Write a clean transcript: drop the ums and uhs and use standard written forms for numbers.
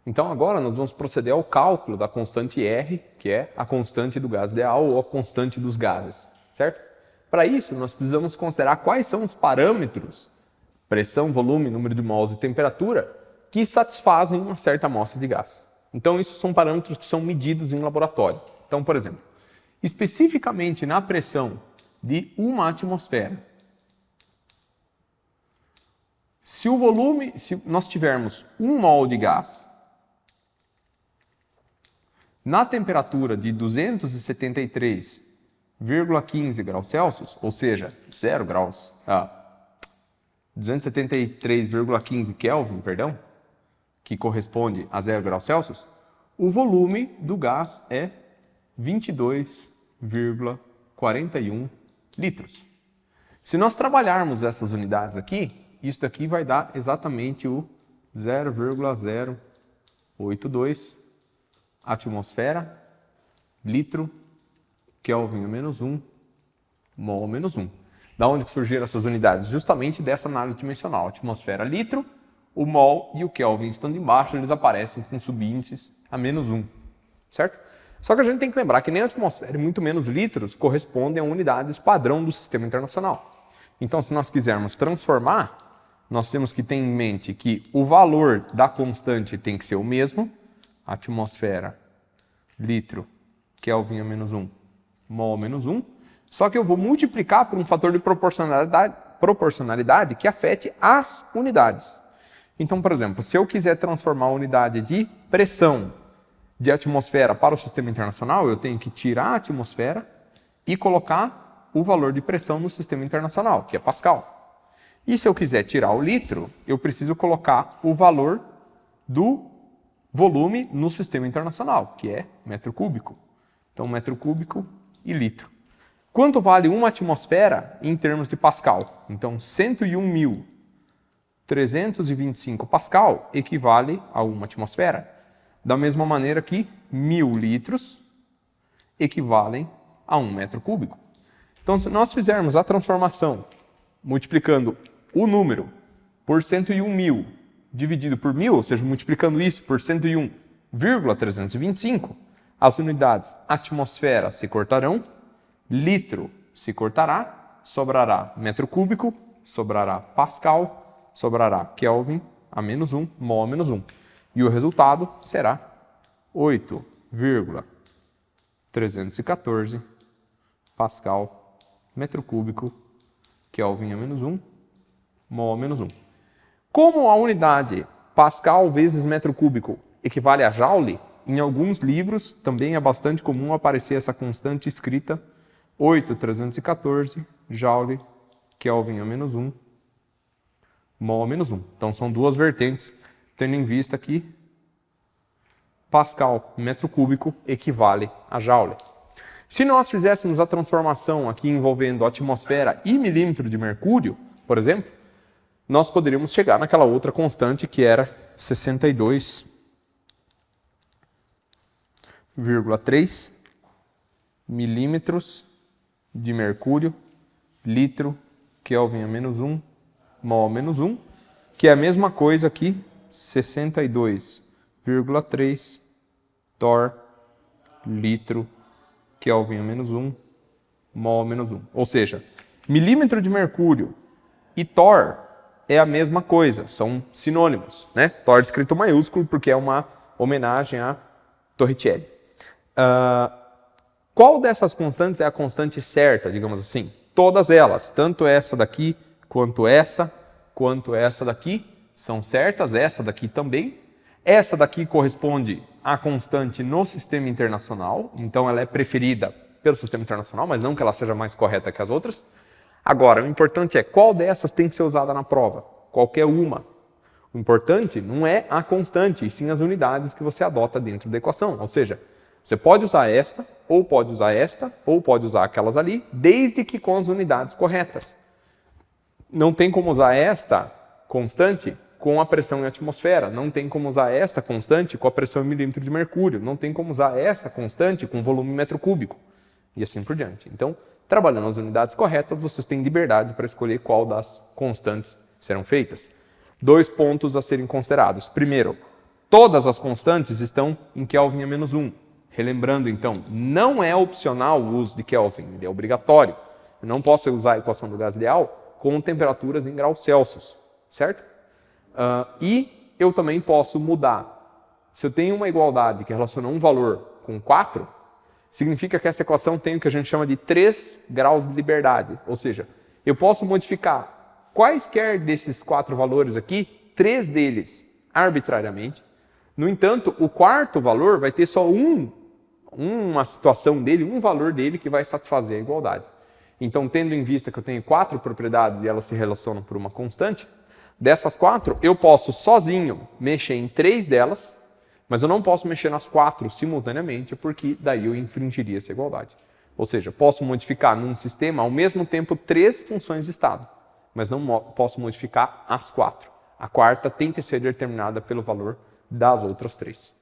Então agora nós vamos proceder ao cálculo da constante R, que é a constante do gás ideal ou a constante dos gases, certo? Para isso, nós precisamos considerar quais são os parâmetros, pressão, volume, número de mols e temperatura, que satisfazem uma certa amostra de gás. Então, isso são parâmetros que são medidos em laboratório. Então, por exemplo, especificamente na pressão de uma atmosfera, se nós tivermos 1 mol de gás na temperatura de 273,15 graus Celsius, ou seja, 273,15 Kelvin, perdão, que corresponde a 0 graus Celsius, o volume do gás é 22,41 litros. Se nós trabalharmos essas unidades aqui, isso daqui vai dar exatamente o 0,082 atmosfera, litro, Kelvin a menos 1, mol a menos 1. Da onde que surgiram essas unidades? Justamente dessa análise dimensional. Atmosfera, litro, o mol e o Kelvin estando embaixo, eles aparecem com subíndices a menos 1, certo? Só que a gente tem que lembrar que nem a atmosfera e muito menos litros correspondem a unidades padrão do sistema internacional. Então, se nós quisermos transformar, nós temos que ter em mente que o valor da constante tem que ser o mesmo, atmosfera, litro, Kelvin a menos 1, mol a menos 1, só que eu vou multiplicar por um fator de proporcionalidade que afete as unidades. Então, por exemplo, se eu quiser transformar a unidade de pressão de atmosfera para o sistema internacional, eu tenho que tirar a atmosfera e colocar o valor de pressão no sistema internacional, que é Pascal. E se eu quiser tirar o litro, eu preciso colocar o valor do volume no sistema internacional, que é metro cúbico. Então, metro cúbico e litro. Quanto vale uma atmosfera em termos de Pascal? Então, 101.325 Pascal equivale a uma atmosfera. Da mesma maneira que 1.000 litros equivalem a 1 metro cúbico. Então, se nós fizermos a transformação multiplicando o número por 101.000 dividido por 1.000, ou seja, multiplicando isso por 101,325, as unidades atmosfera se cortarão, litro se cortará, sobrará metro cúbico, sobrará Pascal, sobrará Kelvin a menos 1, mol a menos 1. E o resultado será 8,314 Pascal, metro cúbico, Kelvin a menos 1, mol a menos 1. Como a unidade Pascal vezes metro cúbico equivale a Joule, em alguns livros também é bastante comum aparecer essa constante escrita 8,314 Joule, Kelvin a menos 1, mol a menos 1. Então são duas vertentes, tendo em vista que Pascal, metro cúbico, equivale a Joule. Se nós fizéssemos a transformação aqui envolvendo atmosfera e milímetro de mercúrio, por exemplo, nós poderíamos chegar naquela outra constante que era 62,3 milímetros de mercúrio, litro, Kelvin a menos 1, mol a menos 1, que é a mesma coisa aqui, 62,3 torr, litro, Kelvin a menos 1, mol a menos 1. Ou seja, milímetro de mercúrio e torr é a mesma coisa, são sinônimos, né? Torr escrito maiúsculo porque é uma homenagem a Torricelli. Qual dessas constantes é a constante certa, digamos assim? Todas elas, tanto essa daqui, quanto essa daqui, são certas, essa daqui também. Essa daqui corresponde à constante no sistema internacional, então ela é preferida pelo sistema internacional, mas não que ela seja mais correta que as outras. Agora, o importante é qual dessas tem que ser usada na prova, qualquer uma. O importante não é a constante, e sim as unidades que você adota dentro da equação, ou seja, você pode usar esta, ou pode usar esta, ou pode usar aquelas ali, desde que com as unidades corretas. Não tem como usar esta constante com a pressão em atmosfera, não tem como usar esta constante com a pressão em milímetro de mercúrio, não tem como usar esta constante com volume metro cúbico, e assim por diante. Então, trabalhando as unidades corretas, vocês têm liberdade para escolher qual das constantes serão feitas. 2 pontos a serem considerados. Primeiro, Todas as constantes estão em Kelvin a menos 1. Relembrando, então, não é opcional o uso de Kelvin, ele é obrigatório. Eu não posso usar a equação do gás ideal com temperaturas em graus Celsius, certo? E eu também posso mudar. Se eu tenho uma igualdade que relaciona um valor com 4, significa que essa equação tem o que a gente chama de 3 graus de liberdade. Ou seja, eu posso modificar quaisquer desses 4 valores aqui, 3 deles arbitrariamente. No entanto, o quarto valor vai ter só uma situação dele, um valor dele que vai satisfazer a igualdade. Então, tendo em vista que eu tenho 4 propriedades e elas se relacionam por uma constante, dessas 4 eu posso sozinho mexer em 3 delas, mas eu não posso mexer nas 4 simultaneamente, porque daí eu infringiria essa igualdade. Ou seja, posso modificar num sistema ao mesmo tempo 3 funções de estado, mas não posso modificar as 4. A quarta tem que ser determinada pelo valor das outras 3.